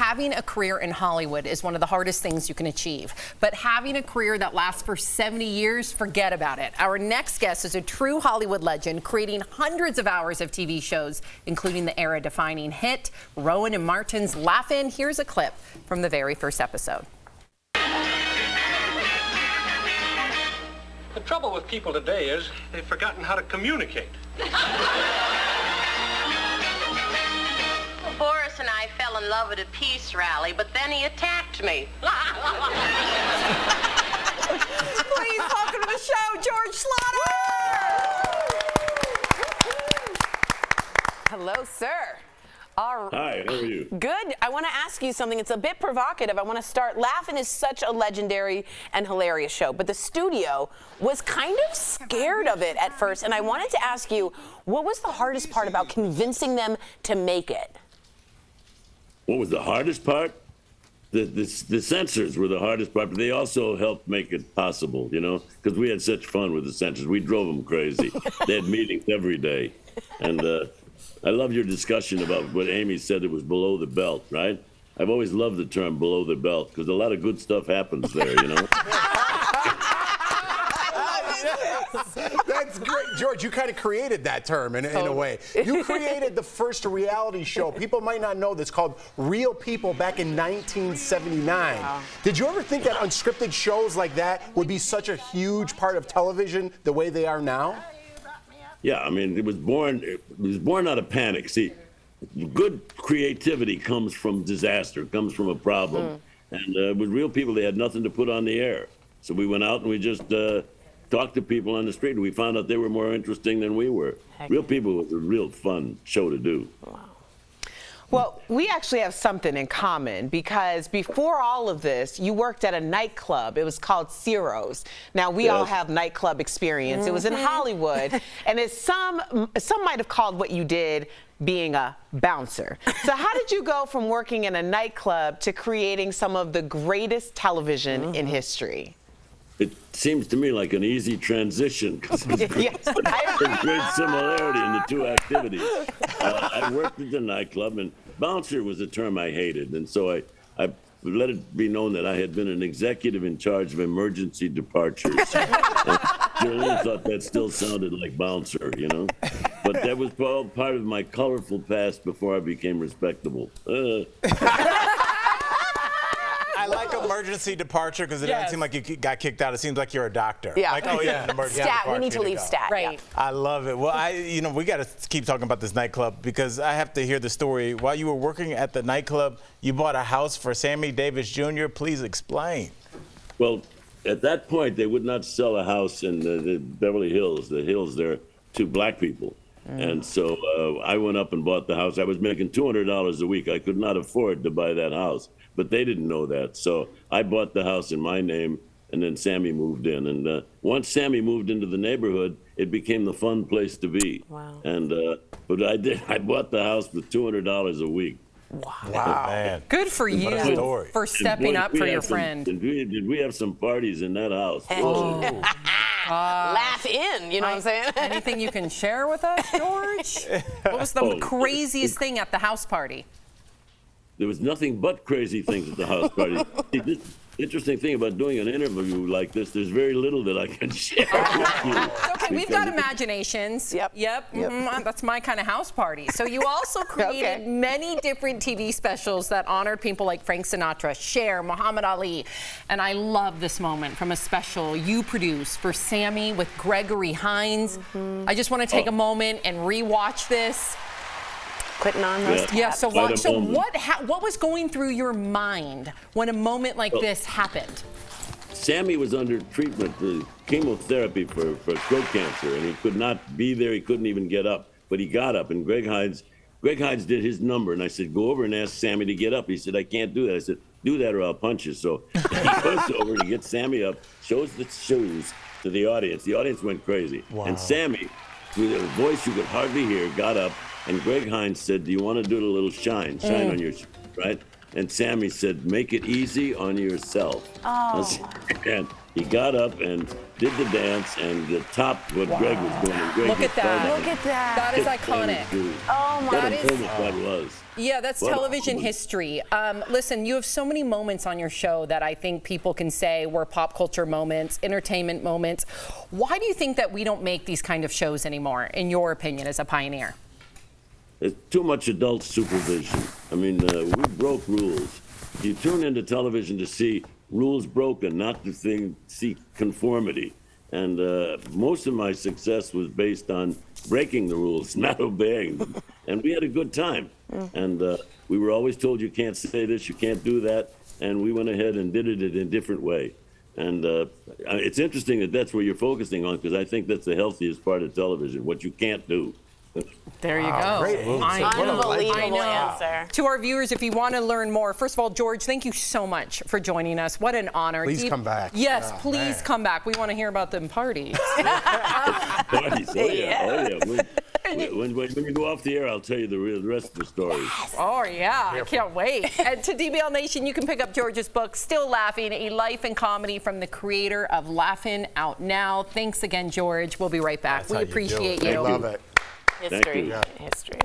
having a career in Hollywood is one of the hardest things you can achieve. But having a career that lasts for 70 years, forget about it. Our next guest is a true Hollywood legend, creating hundreds of hours of TV shows, including the era-defining hit Rowan and Martin's Laugh-In. Here's a clip from the very first episode. The trouble with people today is they've forgotten how to communicate. Boris and I fell in love at a peace rally, but then he attacked me. Please welcome to the show, George Schlatter! Hello, sir. All right. Hi, how are you? Good. I want to ask you something. It's a bit provocative. I want to start. Laugh-In is such a legendary and hilarious show, but the studio was kind of scared of it at first, and I wanted to ask you, what was the hardest part about convincing them to make it? What was the hardest part? The censors were the hardest part, but they also helped make it possible, you know, because we had such fun with the censors. We drove them crazy. They had meetings every day. And I love your discussion about what Amy said, it was below the belt, right? I've always loved the term below the belt because a lot of good stuff happens there, you know? That's great. George, you kind of created that term in a way. You created the first reality show. People might not know this, called Real People back in 1979. Wow. Did you ever think that unscripted shows like that would be such a huge part of television the way they are now? Yeah, I mean, it was born out of panic. See, good creativity comes from disaster, comes from a problem. And with Real People, they had nothing to put on the air. So we went out and we just talked to people on the street, and we found out they were more interesting than we were. Real People was a real fun show to do. Wow. Well, we actually have something in common because before all of this, you worked at a nightclub. It was called Ciro's. Now, we all have nightclub experience. It was in Hollywood, and it's some might have called what you did being a bouncer. So how did you go from working in a nightclub to creating some of the greatest television in history? It seems to me like an easy transition because there's great similarity in the two activities. I worked at the nightclub, and bouncer was a term I hated, and so I let it be known that I had been an executive in charge of emergency departures. Jolene thought that still sounded like bouncer, you know? But that was all part of my colorful past before I became respectable. I like emergency departure because it doesn't seem like you got kicked out. It seems like you're a doctor. Yeah. Like, oh yeah, an emergency Stat. departure. We need to leave stat. Right. Yeah. I love it. Well, we got to keep talking about this nightclub because I have to hear the story. While you were working at the nightclub, you bought a house for Sammy Davis Jr. Please explain. Well, at that point, they would not sell a house in the Beverly Hills, the hills there, to black people. And so I went up and bought the house. I was making $200 a week. I could not afford to buy that house, but they didn't know that. So I bought the house in my name, and then Sammy moved in. And once Sammy moved into the neighborhood, it became the fun place to be. Wow. And but I bought the house with $200 a week. Wow, man. Good for you for stepping up for your friend. Did we have some parties in that house? Laugh-In, you know what I'm saying? Anything you can share with us, George? What was the craziest thing at the house party? There was nothing but crazy things at the house party. See, this interesting thing about doing an interview like this, there's very little that I can share with you. Okay, we've got imaginations. Yep. That's my kind of house party. So you also created many different TV specials that honored people like Frank Sinatra, Cher, Muhammad Ali. And I love this moment from a special you produced for Sammy with Gregory Hines. I just want to take a moment and rewatch this. Putting on those So what was going through your mind when a moment like this happened? Sammy was under treatment for chemotherapy for throat cancer, and he could not be there. He couldn't even get up, but he got up. And Greg Hines did his number, and I said, "Go over and ask Sammy to get up." He said, "I can't do that." I said, "Do that or I'll punch you." So he goes over to get Sammy up, shows the shoes to the audience. The audience went crazy, and Sammy, with a voice you could hardly hear, got up. And Greg Hines said, "Do you want to do a little shine on your shoes, right?" and Sammy said, "Make it easy on yourself." Oh. And he got up and did the dance and topped what Greg was doing. And Greg Look at that. Look at that. That is iconic. Oh my That is- That was. Yeah, that's television history. Listen, you have so many moments on your show that I think people can say were pop culture moments, entertainment moments. Why do you think that we don't make these kind of shows anymore, in your opinion, as a pioneer? It's too much adult supervision. I mean, we broke rules. You tune into television to see rules broken, not to see conformity. And most of my success was based on breaking the rules, not obeying them. And we had a good time. And we were always told, you can't say this, you can't do that. And we went ahead and did it in a different way. And it's interesting that that's where you're focusing on, because I think that's the healthiest part of television, what you can't do. There you go. Great answer. Unbelievable answer. To our viewers, if you want to learn more, first of all, George, thank you so much for joining us. What an honor. Please come back. Yes, Oh, please man. come back. We want to hear about them parties. Parties. Oh, yeah. Oh, yeah. When you go off the air, I'll tell you the rest of the story. Oh, yeah. I can't wait. And to DBL Nation, you can pick up George's book, Still Laughing, A Life in Comedy, from the creator of Laughin' Out Now. Thanks again, George. We'll be right back. That's We how you do it. appreciate I you. love it. History. you. History.